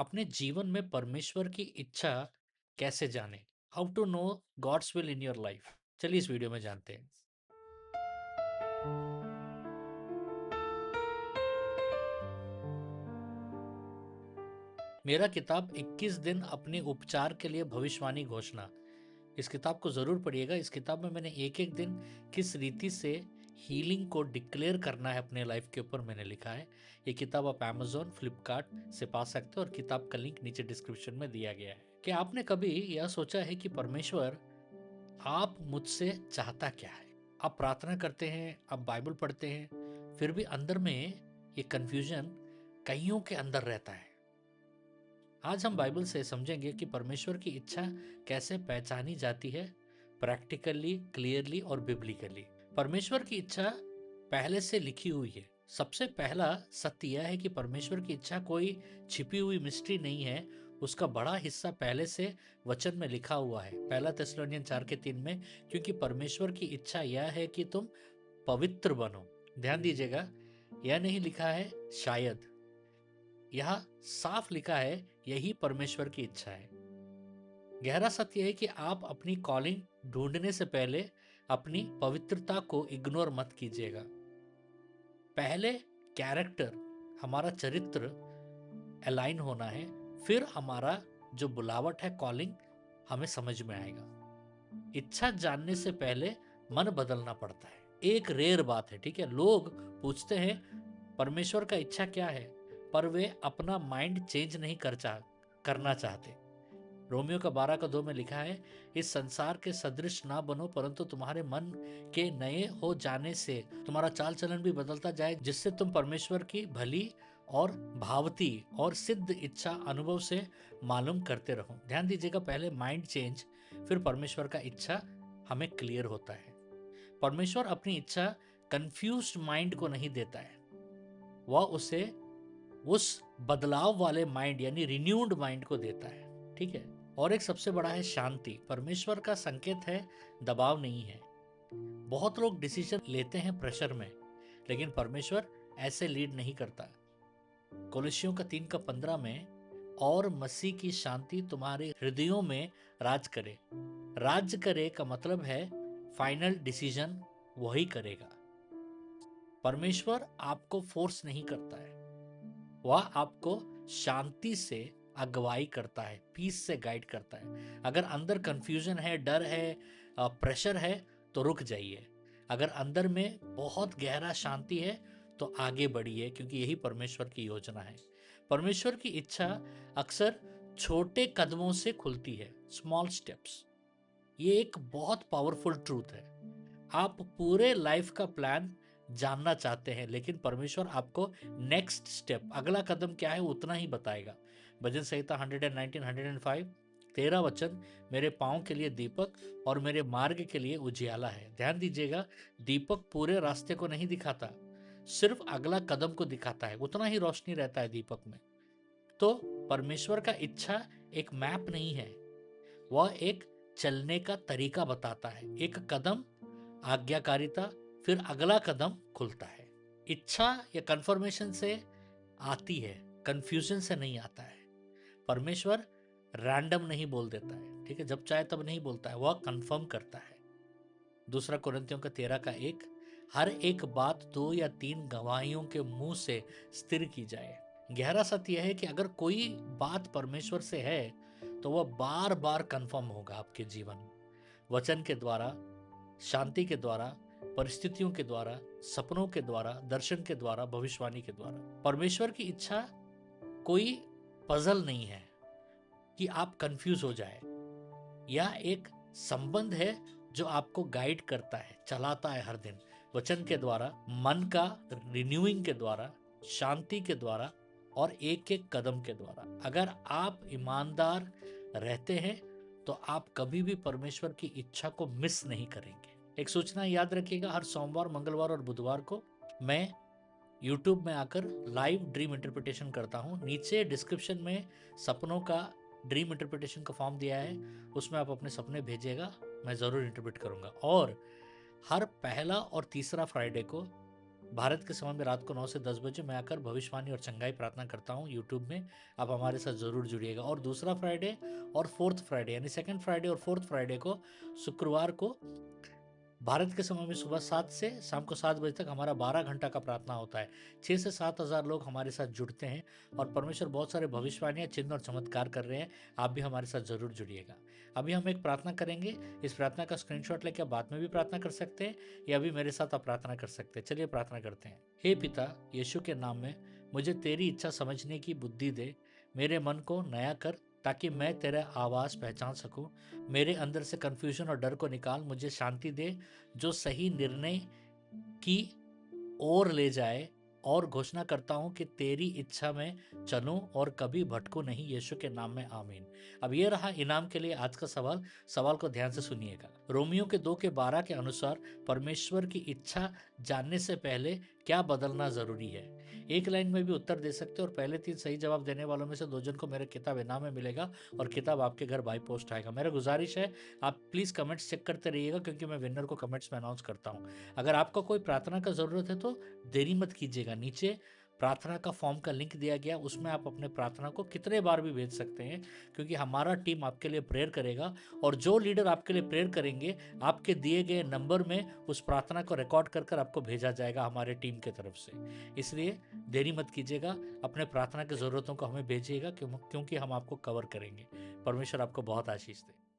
अपने जीवन में परमेश्वर की इच्छा कैसे जाने? How to know God's will in your life? चलिए इस वीडियो में जानते हैं। मेरा किताब 21 दिन अपने उपचार के लिए भविष्यवाणी घोषणा, इस किताब को ज़रूर पढ़िएगा। इस किताब में मैंने एक एक दिन किस रीति से हीलिंग को डिक्लेयर करना है अपने लाइफ के ऊपर मैंने लिखा है। ये किताब आप अमेजोन फ्लिपकार्ट से पा सकते हो और किताब का लिंक नीचे डिस्क्रिप्शन में दिया गया है। क्या आपने कभी यह सोचा है कि परमेश्वर आप मुझसे चाहता क्या है? आप प्रार्थना करते हैं, आप बाइबल पढ़ते हैं, फिर भी अंदर में ये कंफ्यूजन कईयों के अंदर रहता है। आज हम बाइबल से समझेंगे कि परमेश्वर की इच्छा कैसे पहचानी जाती है, प्रैक्टिकली, क्लियरली और बिब्लिकली। परमेश्वर की इच्छा पहले से लिखी हुई है। सबसे पहला सत्य यह है कि परमेश्वर की इच्छा कोई छिपी हुई मिस्ट्री नहीं है। उसका बड़ा हिस्सा पहले से वचन में लिखा हुआ है, पहला थिस्सलुनीयन 4:3 में। क्योंकि परमेश्वर की इच्छा यह है कि तुम पवित्र बनो। ध्यान दीजिएगा, यह नहीं लिखा है शायद, यह साफ लिखा है यही परमेश्वर की इच्छा है। गहरा सत्य है कि आप अपनी कॉलिंग ढूंढने से पहले अपनी पवित्रता को इग्नोर मत कीजिएगा। पहले कैरेक्टर, हमारा चरित्र अलाइन होना है, फिर हमारा जो बुलावट है, कॉलिंग, हमें समझ में आएगा। इच्छा जानने से पहले मन बदलना पड़ता है। एक रेयर बात है, ठीक है। लोग पूछते हैं परमेश्वर का इच्छा क्या है, पर वे अपना माइंड चेंज नहीं करना चाहते। रोमियो का 12:2 में लिखा है, इस संसार के सदृश ना बनो, परंतु तुम्हारे मन के नए हो जाने से तुम्हारा चाल चलन भी बदलता जाए, जिससे तुम परमेश्वर की भली और भावती और सिद्ध इच्छा अनुभव से मालूम करते रहो। ध्यान दीजिएगा, पहले माइंड चेंज, फिर परमेश्वर का इच्छा हमें क्लियर होता है। परमेश्वर अपनी इच्छा कंफ्यूज्ड माइंड को नहीं देता है, वह उसे उस बदलाव वाले माइंड यानी रिन्यूड माइंड को देता है, ठीक है। और एक सबसे बड़ा है शांति। परमेश्वर का संकेत है, दबाव नहीं है। बहुत लोग डिसीजन लेते हैं प्रेशर में, लेकिन परमेश्वर ऐसे लीड नहीं करता। कोलोसियों का 3:15 में, और मसीह की शांति तुम्हारे हृदयों में राज करे। राज करे का मतलब है फाइनल डिसीजन वही करेगा। परमेश्वर आपको फोर्स नहीं करता है, वह आपको शांति से अगुवाई करता है, पीस से गाइड करता है। अगर अंदर कंफ्यूजन है, डर है, प्रेशर है, तो रुक जाइए। अगर अंदर में बहुत गहरा शांति है, तो आगे बढ़िए, क्योंकि यही परमेश्वर की योजना है। परमेश्वर की इच्छा अक्सर छोटे कदमों से खुलती है, स्मॉल स्टेप्स। ये एक बहुत पावरफुल ट्रूथ है। आप पूरे लाइफ का प्लान जानना चाहते हैं, लेकिन परमेश्वर आपको नेक्स्ट स्टेप, अगला कदम क्या है, उतना ही बताएगा। भजन संहिता 119, 105, तेरा वचन मेरे पाँव के लिए दीपक और मेरे मार्ग के लिए उजियाला है। ध्यान दीजिएगा, दीपक पूरे रास्ते को नहीं दिखाता, सिर्फ अगला कदम को दिखाता है, उतना ही रोशनी रहता है दीपक में। तो परमेश्वर का इच्छा एक मैप नहीं है, वह एक चलने का तरीका बताता है। एक कदम आज्ञाकारिता, फिर अगला कदम खुलता है। इच्छा या कंफर्मेशन से आती है, कंफ्यूजन से नहीं आता है। परमेश्वर रैंडम नहीं बोल देता है, ठीक है, जब चाहे तब नहीं बोलता है, वह कंफर्म करता है। दूसरा कुरिन्थियों का 13:1, हर एक बात 2 या 3 गवाहियों के मुंह से स्थिर की जाए। गहरा सत्य यह है कि अगर कोई बात परमेश्वर से है, तो वह बार बार कंफर्म होगा आपके जीवन में, वचन के द्वारा, शांति के द्वारा, परिस्थितियों के द्वारा, सपनों के द्वारा, दर्शन के द्वारा, भविष्यवाणी के द्वारा। परमेश्वर की इच्छा कोई पजल नहीं है कि आप कंफ्यूज हो जाए। यह एक संबंध है जो आपको गाइड करता है, चलाता है हर दिन, वचन के द्वारा, मन का रिन्यूइंग के द्वारा, शांति के द्वारा और एक एक कदम के द्वारा। अगर आप ईमानदार रहते हैं, तो आप कभी भी परमेश्वर की इच्छा को मिस नहीं करेंगे। एक सूचना याद रखिएगा, हर सोमवार, मंगलवार और बुधवार को मैं यूट्यूब में आकर लाइव ड्रीम इंटरप्रिटेशन करता हूँ। नीचे डिस्क्रिप्शन में सपनों का ड्रीम इंटरप्रिटेशन का फॉर्म दिया है, उसमें आप अपने सपने भेजिएगा, मैं ज़रूर इंटरप्रेट करूँगा। और हर पहला और तीसरा फ्राइडे को भारत के समय में रात को 9 से 10 बजे मैं आकर भविष्यवाणी और चंगाई प्रार्थना करता हूँ यूट्यूब में। आप हमारे साथ ज़रूर जुड़िएगा। और दूसरा फ्राइडे और फोर्थ फ्राइडे यानी सेकंड फ्राइडे और फोर्थ फ्राइडे को, शुक्रवार को भारत के समय में सुबह 7 से शाम को 7 बजे तक हमारा 12 घंटा का प्रार्थना होता है। 6 से 7 हज़ार लोग हमारे साथ जुड़ते हैं और परमेश्वर बहुत सारे भविष्यवाणियाँ, चिन्ह और चमत्कार कर रहे हैं। आप भी हमारे साथ ज़रूर जुड़िएगा। अभी हम एक प्रार्थना करेंगे। इस प्रार्थना का स्क्रीनशॉट लेकर आप बाद में भी प्रार्थना कर सकते हैं या अभी मेरे साथ आप प्रार्थना कर सकते हैं। चलिए प्रार्थना करते हैं। हे पिता, यीशु के नाम में मुझे तेरी इच्छा समझने की बुद्धि दे। मेरे मन को नया कर ताकि मैं तेरा आवाज़ पहचान सकूं। मेरे अंदर से कन्फ्यूजन और डर को निकाल, मुझे शांति दे जो सही निर्णय की ओर ले जाए। और घोषणा करता हूं कि तेरी इच्छा में चलूं और कभी भटकूं नहीं, यीशु के नाम में आमीन। अब ये रहा इनाम के लिए आज का सवाल। सवाल को ध्यान से सुनिएगा। रोमियो के 2 के 12 के अनुसार परमेश्वर की इच्छा जानने से पहले क्या बदलना जरूरी है? एक लाइन में भी उत्तर दे सकते हो और पहले 3 सही जवाब देने वालों में से 2 जन को मेरा किताब इनाम में मिलेगा और किताब आपके घर बाई पोस्ट आएगा। मेरा गुजारिश है आप प्लीज़ कमेंट्स चेक करते रहिएगा क्योंकि मैं विनर को कमेंट्स में अनाउंस करता हूँ। अगर आपको कोई प्रार्थना का ज़रूरत है तो देरी मत कीजिएगा। नीचे प्रार्थना का फॉर्म का लिंक दिया गया, उसमें आप अपने प्रार्थना को कितने बार भी भेज सकते हैं क्योंकि हमारा टीम आपके लिए प्रेयर करेगा। और जो लीडर आपके लिए प्रेयर करेंगे, आपके दिए गए नंबर में उस प्रार्थना को रिकॉर्ड कर कर आपको भेजा जाएगा हमारे टीम की तरफ से। इसलिए देरी मत कीजिएगा, अपने प्रार्थना की ज़रूरतों को हमें भेजिएगा क्योंकि हम आपको कवर करेंगे। परमेश्वर आपको बहुत आशीष दे।